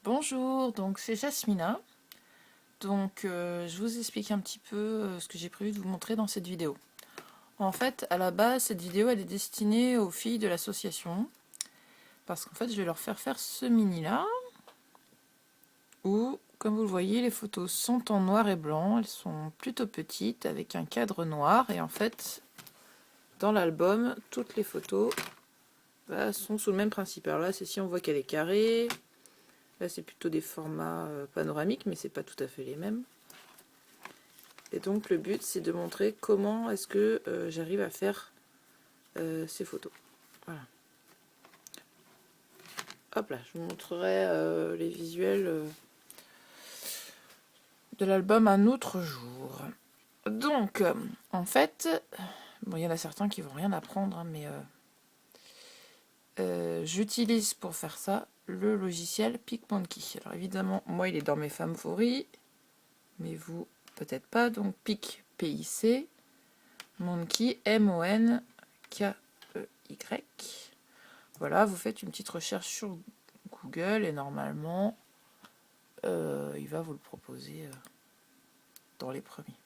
Bonjour, donc c'est Jasmina. Donc je vous explique un petit peu ce que j'ai prévu de vous montrer dans cette vidéo. En fait, à la base, cette vidéo elle est destinée aux filles de l'association. Parce qu'en fait, je vais leur faire ce mini-là. Où, comme vous le voyez, les photos sont en noir et blanc. Elles sont plutôt petites avec un cadre noir. Et en fait, dans l'album, toutes les photos sont sous le même principe. Alors là, celle-ci, on voit qu'elle est carrée. Là, c'est plutôt des formats panoramiques, mais c'est pas tout à fait les mêmes. Et donc, le but, c'est de montrer comment est-ce que j'arrive à faire ces photos. Voilà. Hop là, je vous montrerai les visuels de l'album un autre jour. Donc, en fait, bon, il y en a certains qui vont rien apprendre, hein, mais j'utilise pour faire ça le logiciel PicMonkey. Alors évidemment, moi, il est dans mes favoris, mais vous, peut-être pas. Donc, Pic, P-I-C, Monkey, M-O-N-K-E-Y. Voilà, vous faites une petite recherche sur Google et normalement, il va vous le proposer dans les premiers.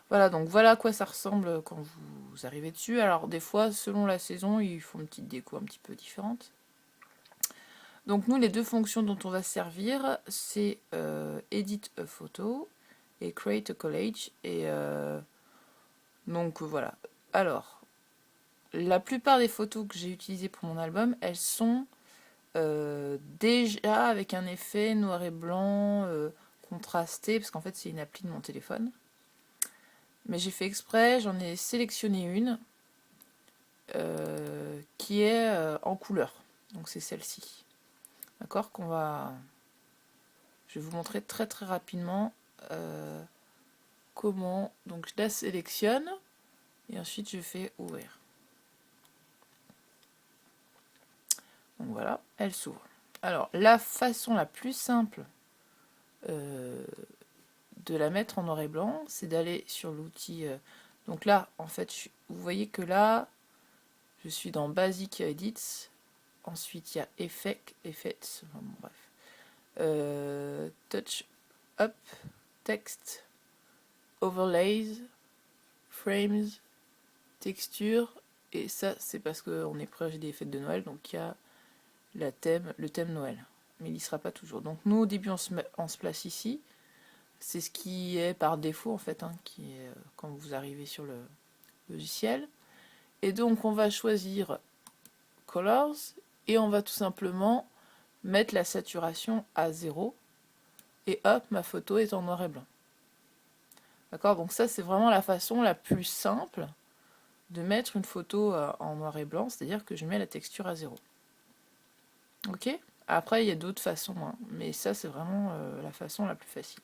Voilà, donc voilà à quoi ça ressemble quand vous arrivez dessus. Alors des fois, selon la saison, ils font une petite déco un petit peu différente. Donc nous, les deux fonctions dont on va se servir, c'est Edit a photo et Create a collage. Et donc voilà. Alors, la plupart des photos que j'ai utilisées pour mon album, elles sont déjà avec un effet noir et blanc contrasté, parce qu'en fait c'est une appli de mon téléphone. Mais j'ai fait exprès, j'en ai sélectionné une qui est en couleur. Donc c'est celle-ci. D'accord, je vais vous montrer très très rapidement comment. Donc je la sélectionne et ensuite je fais ouvrir. Donc voilà, elle s'ouvre. Alors la façon la plus simple de la mettre en noir et blanc, c'est d'aller sur l'outil. Donc là, en fait, vous voyez que là, je suis dans Basic Edits. Ensuite, il y a Effects, enfin, bon, bref. Touch Up, Text, Overlays, Frames, Texture. Et ça, c'est parce qu'on est proche des fêtes de Noël, donc il y a le thème Noël. Mais il n'y sera pas toujours. Donc nous, au début, on se place ici. C'est ce qui est par défaut, en fait, hein, qui est quand vous arrivez sur le logiciel. Et donc, on va choisir Colors et on va tout simplement mettre la saturation à 0. Et hop, ma photo est en noir et blanc. D'accord? Donc ça, c'est vraiment la façon la plus simple de mettre une photo en noir et blanc, c'est-à-dire que je mets la texture à 0. Ok? Après, il y a d'autres façons, hein, mais ça, c'est vraiment la façon la plus facile.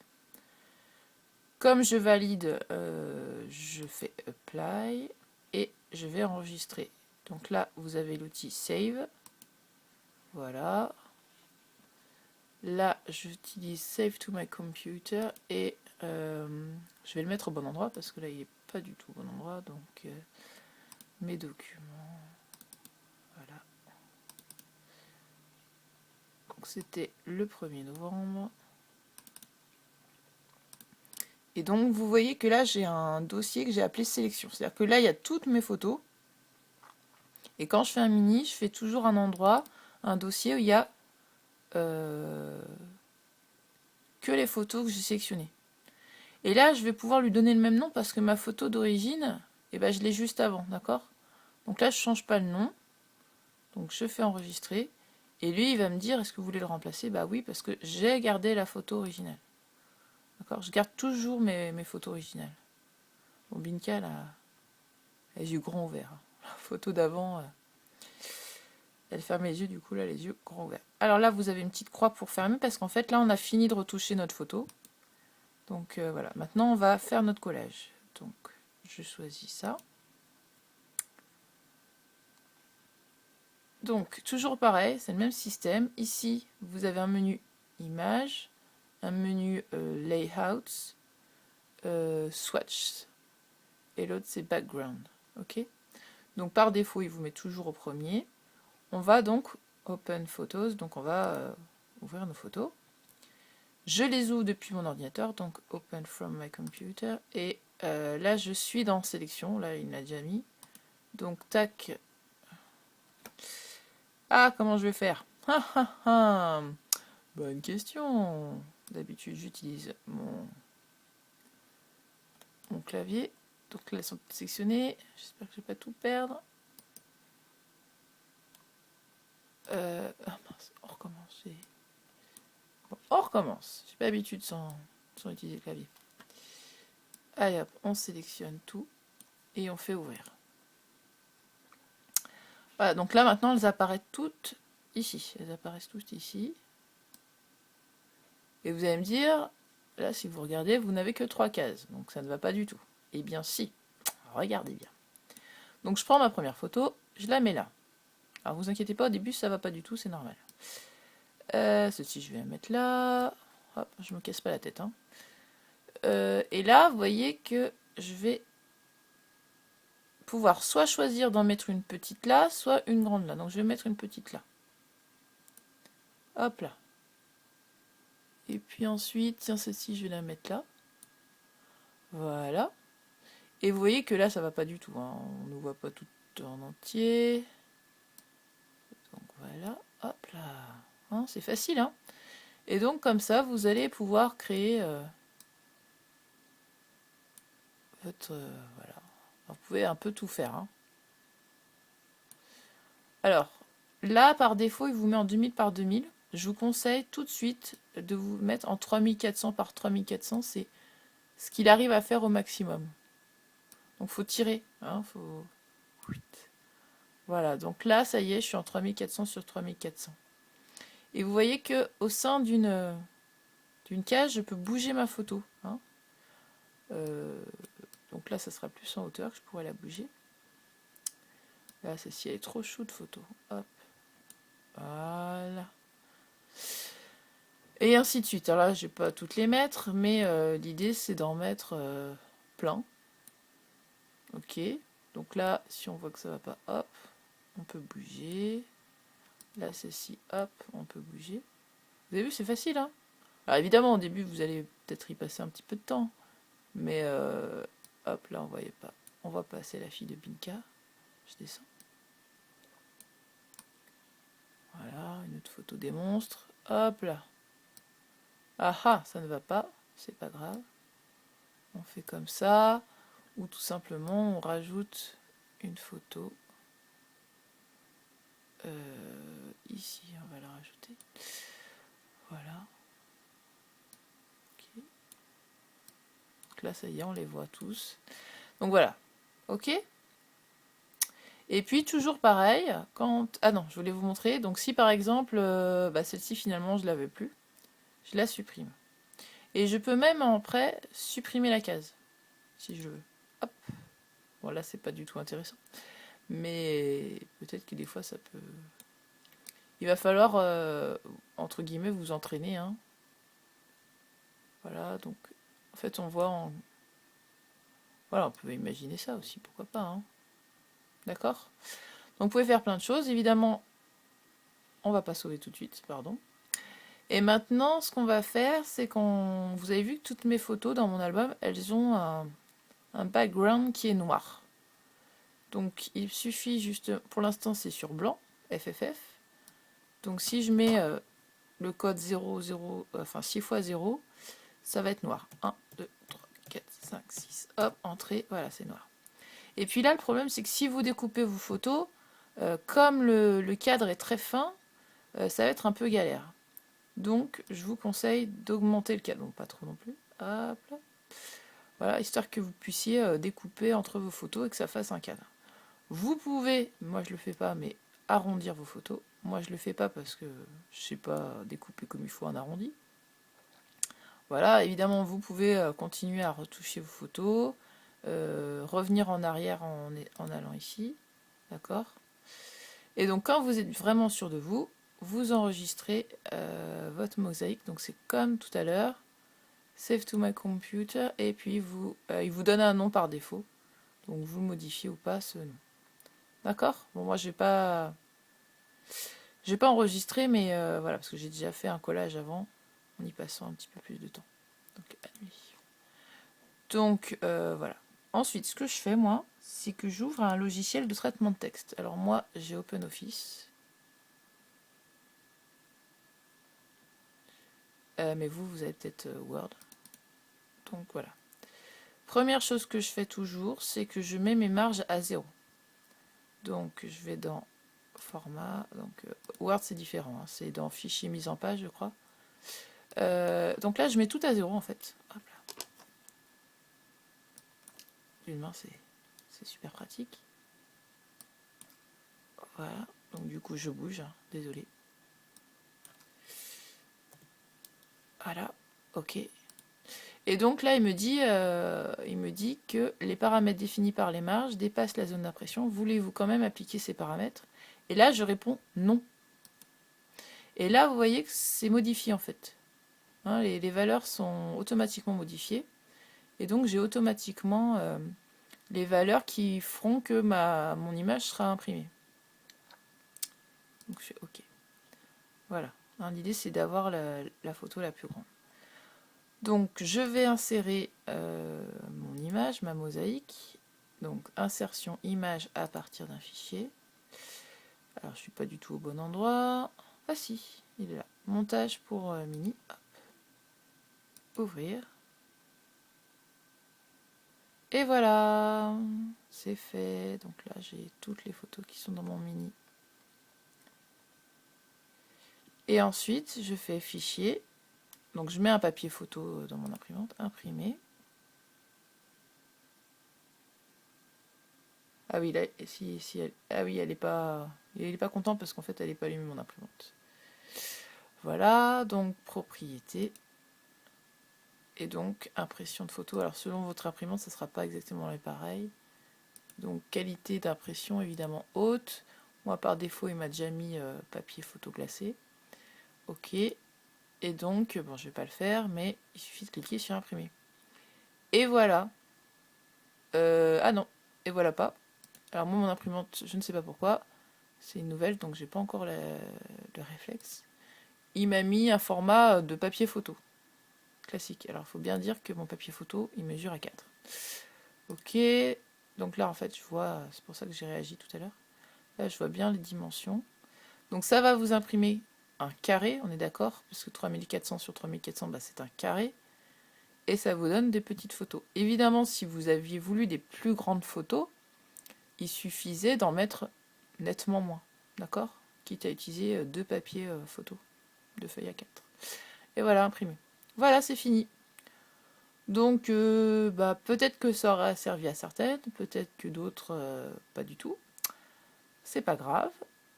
Comme je valide, je fais Apply et je vais enregistrer. Donc là, vous avez l'outil Save. Voilà. Là, j'utilise Save to my computer et je vais le mettre au bon endroit parce que là, il n'est pas du tout au bon endroit. Donc, mes documents. Voilà. Donc, c'était le 1er novembre. Et donc, vous voyez que là, j'ai un dossier que j'ai appelé sélection. C'est-à-dire que là, il y a toutes mes photos. Et quand je fais un mini, je fais toujours un endroit, un dossier où il y a que les photos que j'ai sélectionnées. Et là, je vais pouvoir lui donner le même nom parce que ma photo d'origine, eh ben, je l'ai juste avant, d'accord? Donc là, je ne change pas le nom. Donc je fais enregistrer. Et lui, il va me dire, est-ce que vous voulez le remplacer? Bah oui, parce que j'ai gardé la photo originale. D'accord? Je garde toujours mes photos originales. Bon, Binka, elle a les yeux grands ouverts. La photo d'avant, elle ferme les yeux, du coup, là, les yeux grands ouverts. Alors là, vous avez une petite croix pour fermer, parce qu'en fait, là, on a fini de retoucher notre photo. Donc voilà, maintenant, on va faire notre collage. Donc, je choisis ça. Donc, toujours pareil, c'est le même système. Ici, vous avez un menu Images, un menu Layouts, Swatch, et l'autre, c'est Background. Ok? Donc, par défaut, il vous met toujours au premier. On va donc Open Photos, donc on va ouvrir nos photos. Je les ouvre depuis mon ordinateur, donc Open from my computer. Et là, je suis dans sélection. Là, il l'a déjà mis. Donc, tac. Ah, comment je vais faire? Ah, ah, ah. Bonne question. D'habitude, j'utilise mon clavier. Donc là, elles sont sélectionnées. J'espère que je ne vais pas tout perdre. Ah mince, on recommence. Bon, on recommence. J'ai pas l'habitude sans utiliser le clavier. Allez hop, on sélectionne tout et on fait ouvrir. Voilà, donc là maintenant elles apparaissent toutes ici. Elles apparaissent toutes ici. Et vous allez me dire, là si vous regardez, vous n'avez que 3 cases. Donc ça ne va pas du tout. Eh bien si, regardez bien. Donc je prends ma première photo, je la mets là. Alors vous inquiétez pas, au début ça va pas du tout, c'est normal. Ceci je vais la mettre là. Hop, je me casse pas la tête. Hein. Et là, vous voyez que je vais pouvoir soit choisir d'en mettre une petite là, soit une grande là. Donc je vais mettre une petite là. Hop là. Et puis ensuite, tiens, celle-ci, je vais la mettre là. Voilà. Et vous voyez que là, ça va pas du tout. Hein. On ne voit pas tout en entier. Donc voilà. Hop là. Hein, c'est facile, hein. Et donc comme ça, vous allez pouvoir créer votre... voilà. Vous pouvez un peu tout faire. Hein. Alors, là, par défaut, il vous met en 2000 par 2000. Je vous conseille tout de suite de vous mettre en 3400 par 3400. C'est ce qu'il arrive à faire au maximum. Donc, il faut tirer. Hein, faut... Voilà, donc là, ça y est, je suis en 3400 sur 3400. Et vous voyez qu'au sein d'une case, je peux bouger ma photo. Hein. Donc là, ça sera plus en hauteur que je pourrais la bouger. Là, celle-ci, elle est trop chou de photo. Hop. Voilà. Et ainsi de suite. Alors là, je vais pas toutes les mettre, mais l'idée, c'est d'en mettre plein. Ok. Donc là, si on voit que ça va pas, hop, on peut bouger. Là, celle-ci, hop, on peut bouger. Vous avez vu, c'est facile, hein. Alors évidemment, au début, vous allez peut-être y passer un petit peu de temps. Mais hop, là, on voyait pas. On va passer la fille de Binka. Je descends. Voilà, une autre photo des monstres. Hop là. Ah ah, ça ne va pas. C'est pas grave. On fait comme ça. Ou tout simplement, on rajoute une photo. Ici, on va la rajouter. Voilà. Okay. Donc là, ça y est, on les voit tous. Donc voilà. Ok. Et puis toujours pareil, quand... Ah non, je voulais vous montrer. Donc si par exemple, celle-ci finalement je l'avais plus, je la supprime. Et je peux même après supprimer la case, si je veux. Hop. Bon là c'est pas du tout intéressant. Mais peut-être que des fois ça peut... Il va falloir, entre guillemets, vous entraîner. Hein. Voilà, donc en fait on voit en... Voilà, on peut imaginer ça aussi, pourquoi pas. Hein. D'accord ? Donc vous pouvez faire plein de choses. Évidemment, on va pas sauver tout de suite, pardon. Et maintenant, ce qu'on va faire, c'est qu'on... Vous avez vu que toutes mes photos dans mon album, elles ont un background qui est noir. Donc il suffit juste... Pour l'instant, c'est sur blanc, FFF. Donc si je mets le code 00, enfin 6 x 0, ça va être noir. 1, 2, 3, 4, 5, 6. Hop, entrée, voilà, c'est noir. Et puis là, le problème, c'est que si vous découpez vos photos, comme le cadre est très fin, ça va être un peu galère. Donc, je vous conseille d'augmenter le cadre. Bon, pas trop non plus. Hop là. Voilà, histoire que vous puissiez découper entre vos photos et que ça fasse un cadre. Vous pouvez, moi je le fais pas, mais arrondir vos photos. Moi je le fais pas parce que je sais pas découper comme il faut un arrondi. Voilà, évidemment vous pouvez continuer à retoucher vos photos, revenir en arrière en allant ici, d'accord. Et donc quand vous êtes vraiment sûr de vous, vous enregistrez votre mosaïque, donc c'est comme tout à l'heure, Save to my computer, et puis il vous donne un nom par défaut, donc vous modifiez ou pas ce nom. D'accord. Bon, moi, je vais pas J'ai pas enregistré, mais voilà, parce que j'ai déjà fait un collage avant, en y passant un petit peu plus de temps. Donc, à nuit. Donc, voilà. Ensuite, ce que je fais, moi, c'est que j'ouvre un logiciel de traitement de texte. Alors, moi, j'ai OpenOffice. Mais vous avez peut-être Word. Donc, voilà. Première chose que je fais toujours, c'est que je mets mes marges à 0. Donc, je vais dans Format. Donc, Word, c'est différent. Hein, c'est dans Fichier mise en page, je crois. Donc là, je mets tout à 0, en fait. Hop là. D'une main, c'est super pratique. Voilà. Donc, du coup, je bouge. Hein, désolé. Voilà. OK. Et donc là, il me dit que les paramètres définis par les marges dépassent la zone d'impression. Voulez-vous quand même appliquer ces paramètres? Et là, je réponds non. Et là, vous voyez que c'est modifié en fait. Hein, les valeurs sont automatiquement modifiées. Et donc, j'ai automatiquement les valeurs qui feront que mon image sera imprimée. Donc, je fais OK. Voilà. Hein, l'idée, c'est d'avoir la photo la plus grande. Donc, je vais insérer mon image, ma mosaïque. Donc, insertion image à partir d'un fichier. Alors, je ne suis pas du tout au bon endroit. Ah si, il est là. Montage pour Mini. Hop. Ouvrir. Et voilà, c'est fait. Donc là, j'ai toutes les photos qui sont dans mon Mini. Et ensuite, je fais fichier. Donc, je mets un papier photo dans mon imprimante. Imprimer. Ah oui, là, ah oui, elle est pas contente parce qu'en fait, elle n'est pas allumée mon imprimante. Voilà, donc propriété. Et donc impression de photo. Alors selon votre imprimante, ça ne sera pas exactement pareil. Donc qualité d'impression évidemment haute. Moi par défaut, il m'a déjà mis papier photo glacé. OK. Et donc, bon, je vais pas le faire, mais il suffit de cliquer sur imprimer. Et voilà. Ah non, et voilà pas. Alors moi, mon imprimante, je ne sais pas pourquoi. C'est une nouvelle, donc j'ai pas encore le réflexe. Il m'a mis un format de papier photo. Classique. Alors, il faut bien dire que mon papier photo, il mesure à 4. OK. Donc là, en fait, je vois, c'est pour ça que j'ai réagi tout à l'heure. Là, je vois bien les dimensions. Donc ça va vous imprimer un carré, on est d'accord? Parce que 3400 sur 3400, bah, c'est un carré. Et ça vous donne des petites photos. Évidemment, si vous aviez voulu des plus grandes photos, il suffisait d'en mettre nettement moins. D'accord? Quitte à utiliser deux papiers photo, deux feuilles à 4. Et voilà, imprimé. Voilà, c'est fini. Donc, bah, peut-être que ça aura servi à certaines, peut-être que d'autres, pas du tout. C'est pas grave.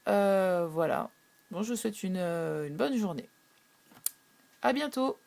Voilà. Bon, je vous souhaite une bonne journée. À bientôt!